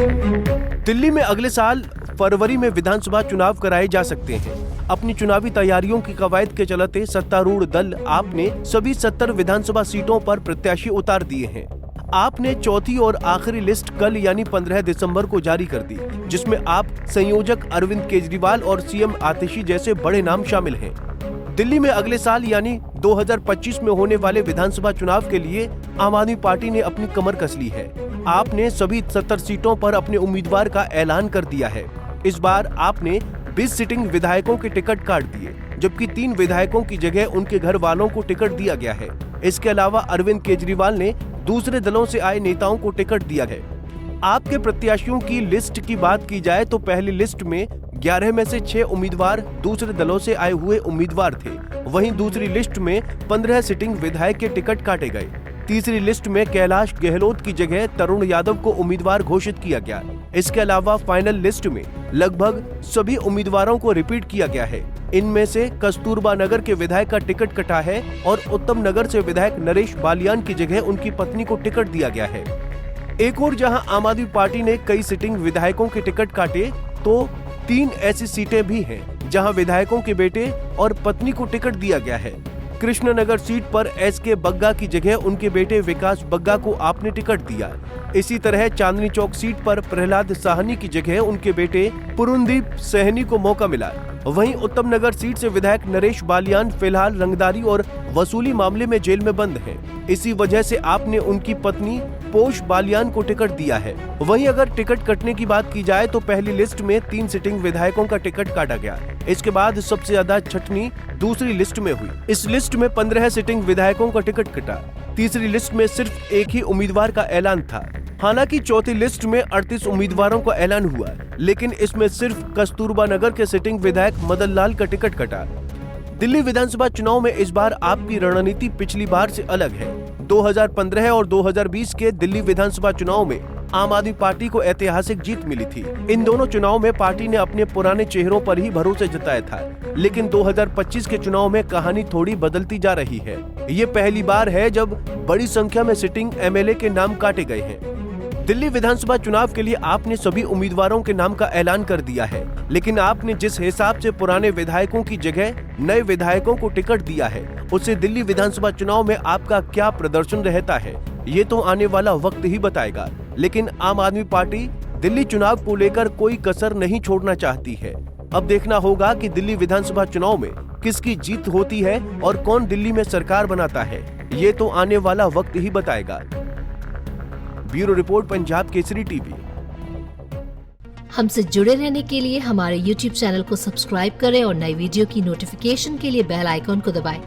दिल्ली में अगले साल फरवरी में विधानसभा चुनाव कराए जा सकते हैं। अपनी चुनावी तैयारियों की कवायद के चलते सत्तारूढ़ दल आप ने सभी 70 विधानसभा सीटों पर प्रत्याशी उतार दिए हैं। आप ने चौथी और आखिरी लिस्ट कल यानी 15 दिसंबर को जारी कर दी, जिसमें आप संयोजक अरविंद केजरीवाल और सीएम आतिशी जैसे बड़े नाम शामिल हैं। दिल्ली में अगले साल यानी 2025 में होने वाले विधानसभा चुनाव के लिए आम आदमी पार्टी ने अपनी कमर कस ली है। आपने सभी 70 सीटों पर अपने उम्मीदवार का ऐलान कर दिया है। इस बार आपने 20 सिटिंग विधायकों के टिकट काट दिए, जबकि 3 विधायकों की जगह उनके घर वालों को टिकट दिया गया है। इसके अलावा अरविंद केजरीवाल ने दूसरे दलों से आए नेताओं को टिकट दिया है। आपके प्रत्याशियों की लिस्ट की बात की जाए तो पहली लिस्ट में 11 में से 6 उम्मीदवार दूसरे दलों से आए हुए उम्मीदवार थे। वहीं दूसरी लिस्ट में 15 सिटिंग विधायक के टिकट काटे गए। तीसरी लिस्ट में कैलाश गहलोत की जगह तरुण यादव को उम्मीदवार घोषित किया गया। इसके अलावा फाइनल लिस्ट में लगभग सभी उम्मीदवारों को रिपीट किया गया है। इनमें से कस्तूरबा नगर के विधायक का टिकट कटा है और उत्तम नगर से विधायक नरेश बालियान की जगह उनकी पत्नी को टिकट दिया गया है। एक और जहां आम आदमी पार्टी ने कई सिटिंग विधायकों के टिकट काटे, तो 3 ऐसी सीटें भी हैं जहां विधायकों के बेटे और पत्नी को टिकट दिया गया है। कृष्णनगर सीट पर एसके बग्गा की जगह उनके बेटे विकास बग्गा को आपने टिकट दिया। इसी तरह चांदनी चौक सीट पर प्रहलाद साहनी की जगह उनके बेटे पुरुनदीप सहनी को मौका मिला। वहीं उत्तम नगर सीट से विधायक नरेश बालियान फिलहाल रंगदारी और वसूली मामले में जेल में बंद हैं। इसी वजह से आपने उनकी पत्नी पोष बालियान को टिकट दिया है। वहीं अगर टिकट कटने की बात की जाए तो पहली लिस्ट में 3 सिटिंग विधायकों का टिकट काटा गया। इसके बाद सबसे ज्यादा छटनी दूसरी लिस्ट में हुई। इस लिस्ट में 15 सिटिंग विधायकों का टिकट कटा। तीसरी लिस्ट में सिर्फ एक ही उम्मीदवार का ऐलान था। हालांकि चौथी लिस्ट में 38 उम्मीदवारों का ऐलान हुआ, लेकिन इसमें सिर्फ कस्तूरबा नगर के सिटिंग विधायक मदन लाल का टिकट कटा। दिल्ली विधानसभा चुनाव में इस बार आपकी रणनीति पिछली बार से अलग है। 2015 और 2020 के दिल्ली विधानसभा चुनाव में आम आदमी पार्टी को ऐतिहासिक जीत मिली थी। इन दोनों चुनाव में पार्टी ने अपने पुराने चेहरों पर ही भरोसा जताया था, लेकिन 2025 के चुनाव में कहानी थोड़ी बदलती जा रही है। ये पहली बार है जब बड़ी संख्या में सिटिंग एमएलए के नाम काटे गए हैं। दिल्ली विधानसभा चुनाव के लिए आपने सभी उम्मीदवारों के नाम का ऐलान कर दिया है, लेकिन आपने जिस हिसाब से पुराने विधायकों की जगह नए विधायकों को टिकट दिया है, उससे दिल्ली विधानसभा चुनाव में आपका क्या प्रदर्शन रहता है, ये तो आने वाला वक्त ही बताएगा। लेकिन आम आदमी पार्टी दिल्ली चुनाव को लेकर कोई कसर नहीं छोड़ना चाहती है। अब देखना होगा कि दिल्ली विधानसभा चुनाव में किसकी जीत होती है और कौन दिल्ली में सरकार बनाता है, ये तो आने वाला वक्त ही बताएगा। Bureau report, Punjab Kesari TV. हमसे जुड़े रहने के लिए हमारे YouTube चैनल को सब्सक्राइब करें और नई वीडियो की नोटिफिकेशन के लिए बेल आइकॉन को दबाएं।